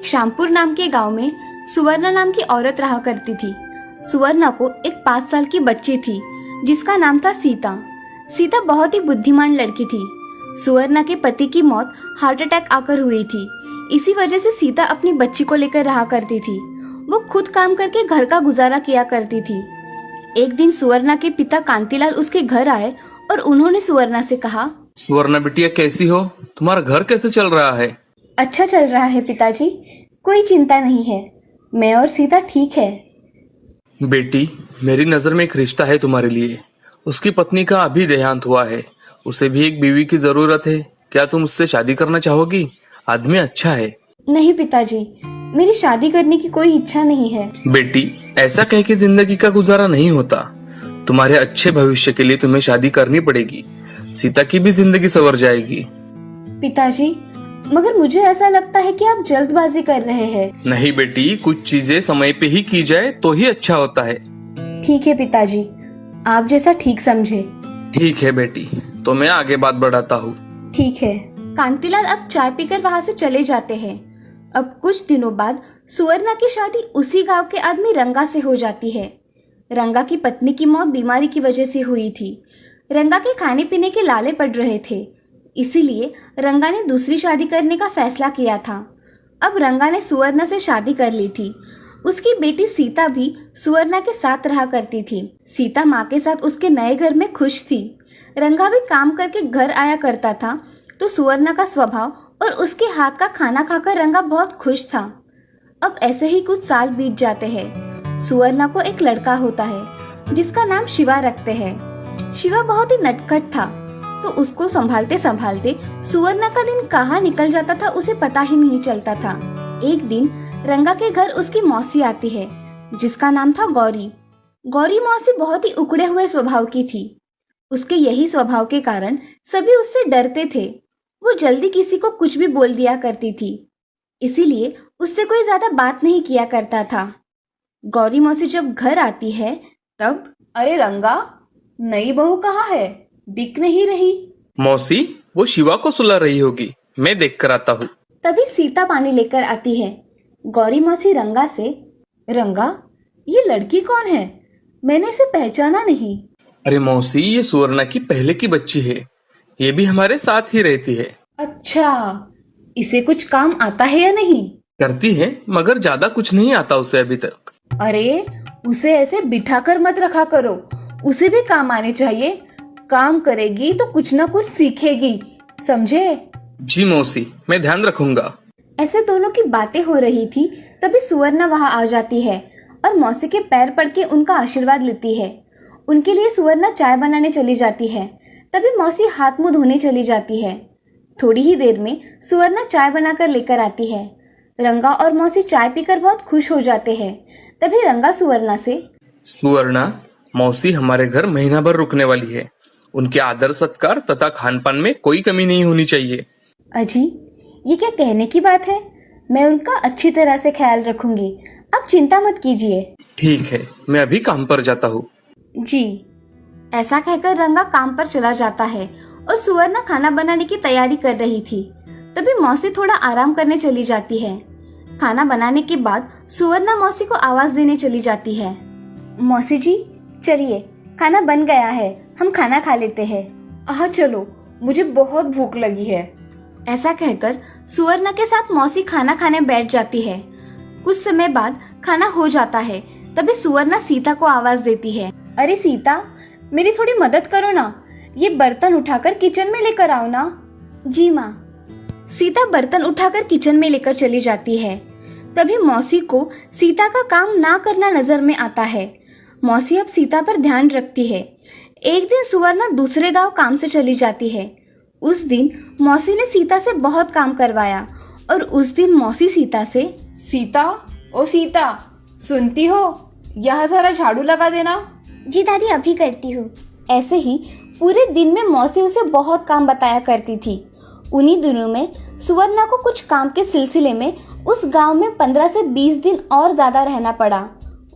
श्यामपुर नाम के गांव में सुवर्णा नाम की औरत रहा करती थी। सुवर्णा को एक 5 साल की बच्ची थी जिसका नाम था सीता। सीता बहुत ही बुद्धिमान लड़की थी। सुवर्णा के पति की मौत हार्ट अटैक आकर हुई थी। इसी वजह से सीता अपनी बच्ची को लेकर रहा करती थी। वो खुद काम करके घर का गुजारा किया करती थी। एक दिन सुवर्णा के पिता कांतिलाल उसके घर आए और उन्होंने सुवर्णा से कहा, सुवर्णा बिटिया कैसी हो? तुम्हारा घर कैसे चल रहा है? अच्छा चल रहा है पिताजी, कोई चिंता नहीं है। मैं और सीता ठीक है। बेटी, मेरी नजर में एक रिश्ता है तुम्हारे लिए। उसकी पत्नी का अभी देहांत हुआ है। उसे भी एक बीवी की जरूरत है। क्या तुम उससे शादी करना चाहोगी? आदमी अच्छा है। नहीं पिताजी, मेरी शादी करने की कोई इच्छा नहीं है। बेटी, ऐसा कह के जिंदगी का गुजारा नहीं होता। तुम्हारे अच्छे भविष्य के लिए तुम्हें शादी करनी पड़ेगी। सीता की भी जिंदगी संवर जाएगी। पिताजी, मगर मुझे ऐसा लगता है कि आप जल्दबाजी कर रहे हैं। नहीं बेटी, कुछ चीजें समय पे ही की जाए तो ही अच्छा होता है। ठीक है पिताजी, आप जैसा ठीक समझे। ठीक है बेटी, तो मैं आगे बात बढ़ाता हूँ। ठीक है। कांतिलाल अब चाय पीकर वहाँ से चले जाते हैं। अब कुछ दिनों बाद सुवर्णा की शादी उसी गांव के आदमी रंगा से हो जाती है। रंगा की पत्नी की मौत बीमारी की वजह से हुई थी। रंगा के खाने पीने के लाले पड़ रहे थे, इसीलिए रंगा ने दूसरी शादी करने का फैसला किया था। अब रंगा ने सुवर्णा से शादी कर ली थी। उसकी बेटी सीता भी सुवर्णा के साथ रहा करती थी। सीता माँ के साथ उसके नए घर में खुश थी। रंगा भी काम करके घर आया करता था, तो सुवर्णा का स्वभाव और उसके हाथ का खाना खाकर रंगा बहुत खुश था। अब ऐसे ही कुछ साल बीत जाते हैं। सुवर्णा को एक लड़का होता है जिसका नाम शिवा रखते हैं। शिवा बहुत ही नटखट था, तो उसको संभालते संभालते सुवर्णा का दिन कहाँ निकल जाता था उसे पता ही नहीं चलता था। एक दिन रंगा के घर उसकी मौसी आती है जिसका नाम था गौरी। गौरी मौसी बहुत ही उकड़े हुए स्वभाव की थी। उसके यही स्वभाव के कारण सभी उससे डरते थे। वो जल्दी किसी को कुछ भी बोल दिया करती थी, इसीलिए उससे कोई ज्यादा बात नहीं किया करता था। गौरी मौसी जब घर आती है तब, अरे रंगा, नई बहू कहाँ है? दिख नहीं रही। मौसी, वो शिवा को सुला रही होगी, मैं देख कर आता हूँ। तभी सीता पानी लेकर आती है। गौरी मौसी रंगा से, रंगा, ये लड़की कौन है? मैंने इसे पहचाना नहीं। अरे मौसी, ये सुवर्णा की पहले की बच्ची है। ये भी हमारे साथ ही रहती है। अच्छा, इसे कुछ काम आता है या नहीं? करती है, मगर ज्यादा कुछ नहीं आता उसे अभी तक। अरे, उसे ऐसे बिठाकर मत रखा करो, उसे भी काम आने चाहिए। काम करेगी तो कुछ ना कुछ सीखेगी, समझे? जी मौसी, मैं ध्यान रखूंगा। ऐसे दोनों की बातें हो रही थी, तभी सुवर्णा वहां आ जाती है और मौसी के पैर पड़ के उनका आशीर्वाद लेती है। उनके लिए सुवर्णा चाय बनाने चली जाती है। तभी मौसी हाथ मुंह धोने चली जाती है। थोड़ी ही देर में सुवर्णा चाय बनाकर लेकर आती है। रंगा और मौसी चाय पीकर बहुत खुश हो जाते हैं। तभी रंगा सुवर्णा से, सुवर्णा, मौसी हमारे घर महीना भर रुकने वाली है। उनके आदर सत्कार तथा खान पान में कोई कमी नहीं होनी चाहिए। अजी, ये क्या कहने की बात है? मैं उनका अच्छी तरह से ख्याल रखूंगी, आप चिंता मत कीजिए। ठीक है, मैं अभी काम पर जाता हूँ। जी। ऐसा कहकर रंगा काम पर चला जाता है और सुवर्णा खाना बनाने की तैयारी कर रही थी। तभी मौसी थोड़ा आराम करने चली जाती है। खाना बनाने के बाद सुवर्णा मौसी को आवाज देने चली जाती है, मौसी जी, चलिए खाना बन गया है, हम खाना खा लेते हैं। हाँ चलो, मुझे बहुत भूख लगी है। ऐसा कहकर सुवर्णा के साथ मौसी खाना खाने बैठ जाती है। कुछ समय बाद खाना हो जाता है। तभी सुवर्णा सीता को आवाज देती है, अरे सीता, मेरी थोड़ी मदद करो ना, ये बर्तन उठाकर किचन में लेकर आओ ना। जी माँ। सीता बर्तन उठाकर किचन में लेकर चली जाती है। तभी मौसी को सीता का काम ना करना नजर में आता है। मौसी अब सीता पर ध्यान रखती है। एक दिन सुवर्णा दूसरे गांव काम से चली जाती है। उस दिन मौसी ने सीता से बहुत काम करवाया और उस दिन मौसी सीता से, सीता, ओ सीता, सुनती हो? यहाँ जरा झाड़ू लगा देना। जी दादी, अभी करती हूँ। ऐसे ही पूरे दिन में मौसी उसे बहुत काम बताया करती थी। उन्हीं दिनों में सुवर्णा को कुछ काम के सिलसिले में उस गांव में 15 से 20 दिन और ज्यादा रहना पड़ा।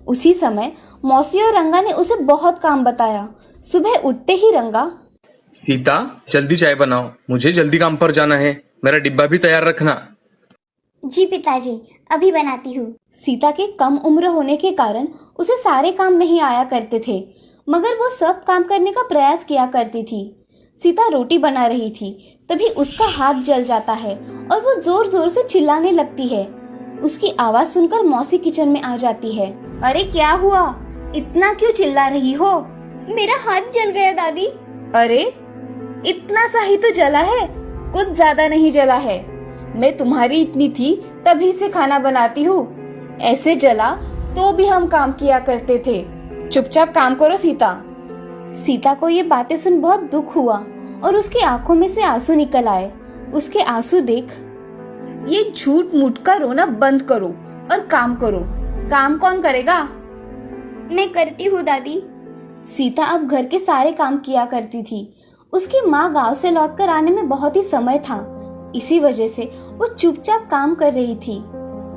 उसी समय मौसी और रंगा ने उसे बहुत काम बताया। सुबह उठते ही रंगा, सीता, जल्दी चाय बनाओ, मुझे जल्दी काम पर जाना है। मेरा डिब्बा भी तैयार रखना। जी पिताजी, अभी बनाती हूँ। सीता के कम उम्र होने के कारण उसे सारे काम नहीं आया करते थे, मगर वो सब काम करने का प्रयास किया करती थी। सीता रोटी बना रही थी, तभी उसका हाथ जल जाता है और वो जोर जोर से चिल्लाने लगती है। उसकी आवाज सुनकर मौसी किचन में आ जाती है। अरे क्या हुआ, इतना क्यों चिल्ला रही हो? मेरा हाथ जल गया दादी। अरे इतना सा ही तो जला है, कुछ ज्यादा नहीं जला है। मैं तुम्हारी इतनी थी तभी से खाना बनाती हूँ, ऐसे जला तो भी हम काम किया करते थे। चुपचाप काम करो सीता। सीता को ये बातें सुन बहुत दुख हुआ और उसकी आंखों में से आंसू निकल आए। उसके आंसू देख, ये झूठ मूठ का रोना बंद करो और काम करो। काम कौन करेगा? मैं करती हूँ दादी। सीता अब घर के सारे काम किया करती थी। उसकी माँ गांव से लौटकर आने में बहुत ही समय था, इसी वजह से वो चुपचाप काम कर रही थी।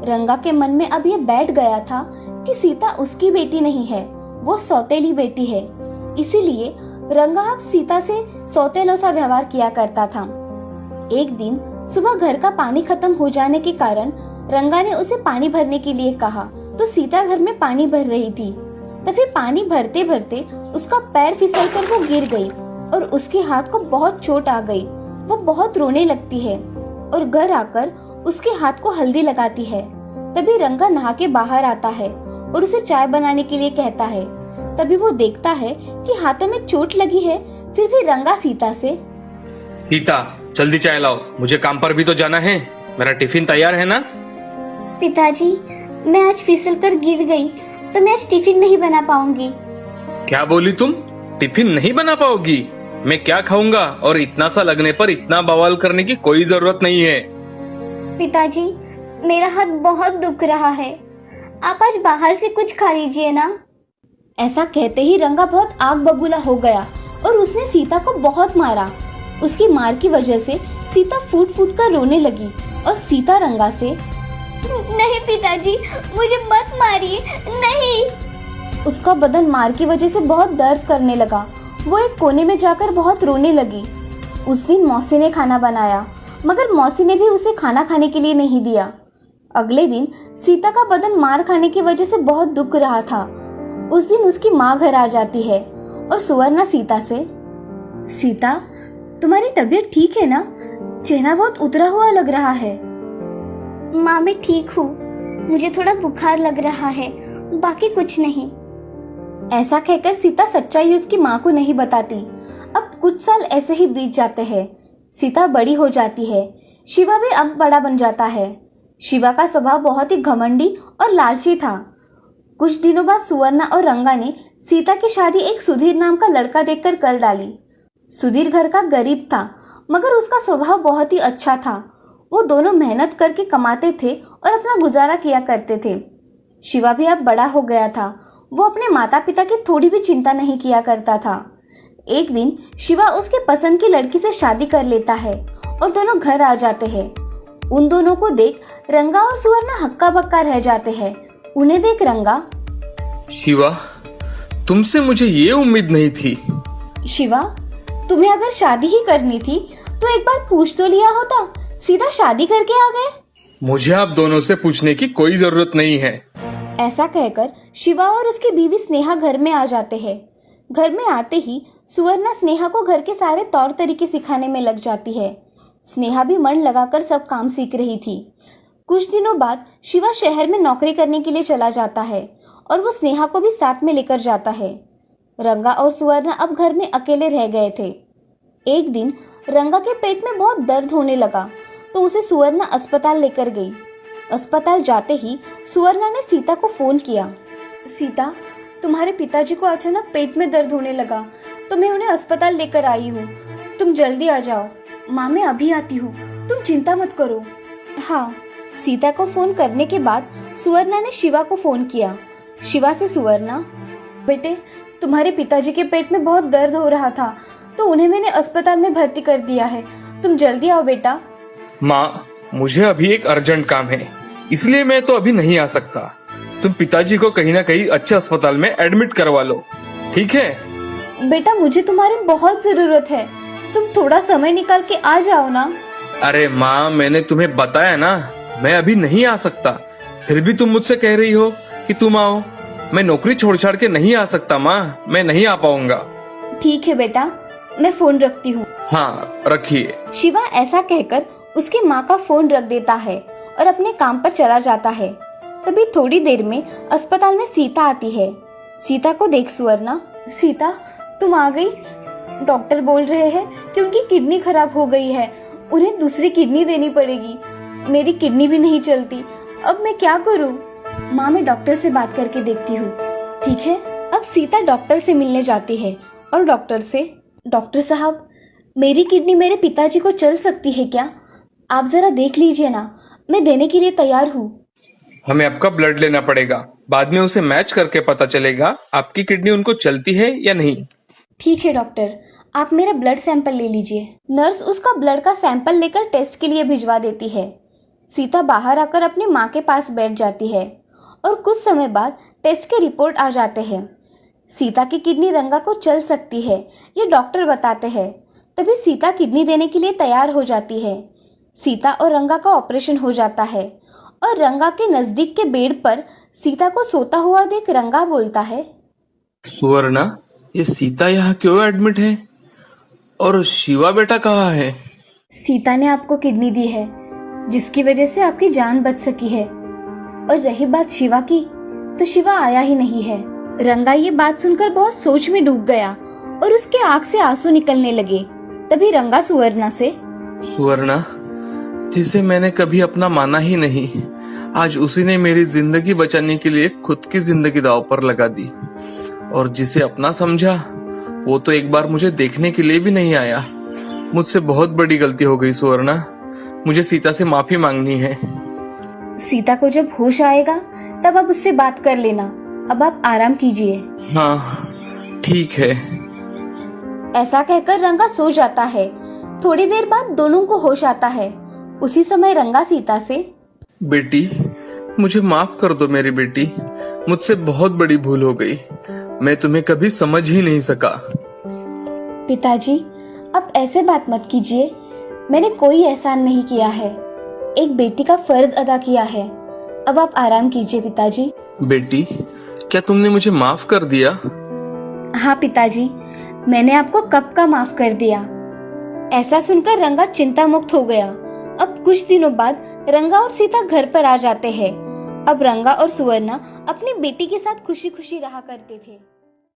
रंगा के मन में अब ये बैठ गया था कि सीता उसकी बेटी नहीं है, वो सौतेली बेटी है। इसीलिए रंगा अब सीता से सौतेलों सा व्यवहार किया करता था। एक दिन सुबह घर का पानी खत्म हो जाने के कारण रंगा ने उसे पानी भरने के लिए कहा, तो सीता घर में पानी भर रही थी। तभी पानी भरते भरते उसका पैर फिसल कर वो गिर गई और उसके हाथ को बहुत चोट आ गई। वो बहुत रोने लगती है और घर आकर उसके हाथ को हल्दी लगाती है। तभी रंगा नहा के बाहर आता है और उसे चाय बनाने के लिए कहता है। तभी वो देखता है कि हाथों में चोट लगी है, फिर भी रंगा सीता से, सीता जल्दी चाय लाओ, मुझे काम पर भी तो जाना है। मेरा टिफिन तैयार है ना? पिताजी, मैं आज फिसल कर गिर गई तो मैं आज टिफिन नहीं बना पाऊंगी। क्या बोली तुम? टिफिन नहीं बना पाओगी? मैं क्या खाऊंगा? और इतना सा लगने पर इतना बवाल करने की कोई जरूरत नहीं है। पिताजी, मेरा हाथ बहुत दुख रहा है, आप आज बाहर से कुछ खा लीजिए ना। ऐसा कहते ही रंगा बहुत आग बबूला हो गया और उसने सीता को बहुत मारा। उसकी मार की वजह से सीता फूट फूट कर रोने लगी और सीता रंगा से, नहीं पिताजी, मुझे मत मारिए, नहीं। उसका बदन मार की वजह से बहुत दर्द करने लगा। वो एक कोने में जाकर बहुत रोने लगी। उस दिन मौसी ने खाना बनाया, मगर मौसी ने भी उसे खाना खाने के लिए नहीं दिया। अगले दिन सीता का बदन मार खाने की वजह से बहुत दुख रहा था। उस दिन उसकी माँ घर आ जाती है और सुवर्णा सीता से, सीता तुम्हारी तबीयत ठीक है ना? चेहरा बहुत उतरा हुआ लग रहा है। माँ, मैं ठीक हूँ, मुझे थोड़ा बुखार लग रहा है, बाकी कुछ नहीं। ऐसा कहकर सीता सच्चाई उसकी माँ को नहीं बताती। अब कुछ साल ऐसे ही बीत जाते हैं। सीता बड़ी हो जाती है। शिवा भी अब बड़ा बन जाता है। शिवा का स्वभाव बहुत ही घमंडी और लालची था। कुछ दिनों बाद सुवर्णा और रंगा ने सीता की शादी एक सुधीर नाम का लड़का देखकर कर डाली। सुधीर घर का गरीब था, मगर उसका स्वभाव बहुत ही अच्छा था। वो दोनों मेहनत करके कमाते थे और अपना गुजारा किया करते थे। शिवा भी अब बड़ा हो गया था। वो अपने माता पिता की थोड़ी भी चिंता नहीं किया करता था। एक दिन शिवा उसके पसंद की लड़की से शादी कर लेता है और दोनों घर आ जाते हैं। उन दोनों को देख रंगा और सुवर्णा हक्का बक्का रह जाते हैं। उन्हें देख रंगा, शिवा, तुमसे मुझे ये उम्मीद नहीं थी। शिवा, तुम्हें अगर शादी ही करनी थी तो एक बार पूछ तो लिया होता, सीधा शादी करके आ गए। मुझे आप दोनों से पूछने की कोई जरूरत नहीं है। ऐसा कहकर शिवा और उसकी बीवी स्नेहा घर में आ जाते हैं। घर में आते ही सुवर्णा स्नेहा को घर के सारे तौर तरीके सिखाने में लग जाती है। स्नेहा भी मन लगाकर सब काम सीख रही थी। कुछ दिनों बाद शिवा शहर में नौकरी करने के लिए चला जाता है और वो स्नेहा को भी साथ में लेकर जाता है। रंगा और सुवर्णा अब घर में अकेले रह गए थे। एक दिन रंगा के पेट में बहुत दर्द होने लगा तो उसे सुवर्णा अस्पताल लेकर गई। अस्पताल जाते ही सुवर्णा ने सीता को फोन किया। सीता, तुम्हारे पिताजी को अचानक पेट में दर्द होने लगा तो मैं उन्हें अस्पताल लेकर आई हूँ, तुम जल्दी आ जाओ। माँ, मैं अभी आती हूँ, तुम चिंता मत करो। हाँ। सीता को फोन करने के बाद सुवर्णा ने शिवा को फोन किया। शिवा से सुवर्णा, बेटे तुम्हारे पिताजी के पेट में बहुत दर्द हो रहा था तो उन्हें मैंने अस्पताल में भर्ती कर दिया है, तुम जल्दी आओ बेटा। माँ, मुझे अभी एक अर्जेंट काम है, इसलिए मैं तो अभी नहीं आ सकता। तुम पिताजी को कहीं ना कहीं अच्छे अस्पताल में एडमिट करवा लो, ठीक है? बेटा, मुझे तुम्हारी बहुत जरूरत है, तुम थोड़ा समय निकाल के आ जाओ ना। अरे माँ, मैंने तुम्हें बताया ना, मैं अभी नहीं आ सकता, फिर भी तुम मुझसे कह रही हो कि तुम आओ। मैं नौकरी छोड़ छाड़ के नहीं आ सकता माँ, मैं नहीं आ पाऊंगा। ठीक है बेटा, मैं फोन रखती हूँ। हाँ रखिए। शिवा ऐसा कहकर उसकी माँ का फोन रख देता है और अपने काम पर चला जाता है। तभी थोड़ी देर में अस्पताल में सीता आती है। सीता को देख सुवर्णा, सीता तुम आ गई। डॉक्टर बोल रहे हैं कि उनकी किडनी खराब हो गई है, उन्हें दूसरी किडनी देनी पड़ेगी। मेरी किडनी भी नहीं चलती, अब मैं क्या करूं? माँ, मैं डॉक्टर से बात करके देखती हूँ। ठीक है। अब सीता डॉक्टर से मिलने जाती है और डॉक्टर से, डॉक्टर साहब मेरी किडनी मेरे पिताजी को चल सकती है क्या? आप जरा देख लीजिए ना, मैं देने के लिए तैयार हूँ। हमें आपका ब्लड लेना पड़ेगा, बाद में उसे मैच करके पता चलेगा आपकी किडनी उनको चलती है या नहीं। ठीक है डॉक्टर, आप मेरा ब्लड सैंपल ले लीजिए। नर्स उसका ब्लड का सैंपल लेकर टेस्ट के लिए भिजवा देती है। सीता बाहर आकर अपनी माँ के पास बैठ जाती है और कुछ समय बाद टेस्ट के रिपोर्ट आ जाते हैं। सीता की किडनी रंगा को चल सकती है, ये डॉक्टर बताते हैं। तभी सीता किडनी देने के लिए तैयार हो जाती है। सीता और रंगा का ऑपरेशन हो जाता है और रंगा के नजदीक के बेड पर सीता को सोता हुआ देख रंगा बोलता है, सुवर्णा, ये सीता यहाँ क्यों एडमिट है और शिवा बेटा कहाँ है? सीता ने आपको किडनी दी है, जिसकी वजह से आपकी जान बच सकी है। और रही बात शिवा की, तो शिवा आया ही नहीं है। रंगा ये बात सुनकर बहुत सोच में डूब गया और उसके आंख से आंसू निकलने लगे। तभी रंगा सुवर्णा से, सुवर्णा, जिसे मैंने कभी अपना माना ही नहीं, आज उसी ने मेरी जिंदगी बचाने के लिए खुद की जिंदगी दांव पर लगा दी। और जिसे अपना समझा वो तो एक बार मुझे देखने के लिए भी नहीं आया। मुझसे बहुत बड़ी गलती हो गई सुवर्णा, मुझे सीता से माफी मांगनी है। सीता को जब होश आएगा तब आप उससे बात कर लेना। अब आप आराम कीजिए। हाँ ठीक है। ऐसा कहकर रंगा सो जाता है। थोड़ी देर बाद दोनों को होश आता है। उसी समय रंगा सीता से, बेटी मुझे माफ कर दो मेरी बेटी, मुझसे बहुत बड़ी भूल हो गई, मैं तुम्हें कभी समझ ही नहीं सका। पिताजी आप ऐसे बात मत कीजिए, मैंने कोई एहसान नहीं किया है, एक बेटी का फर्ज अदा किया है। अब आप आराम कीजिए पिताजी। बेटी क्या तुमने मुझे माफ कर दिया? हाँ पिताजी, मैंने आपको कब का माफ कर दिया। ऐसा सुनकर रंगा चिंता मुक्त हो गया। अब कुछ दिनों बाद रंगा और सीता घर पर आ जाते हैं। अब रंगा और सुवर्णा अपनी बेटी के साथ खुशी खुशी रहा करते थे।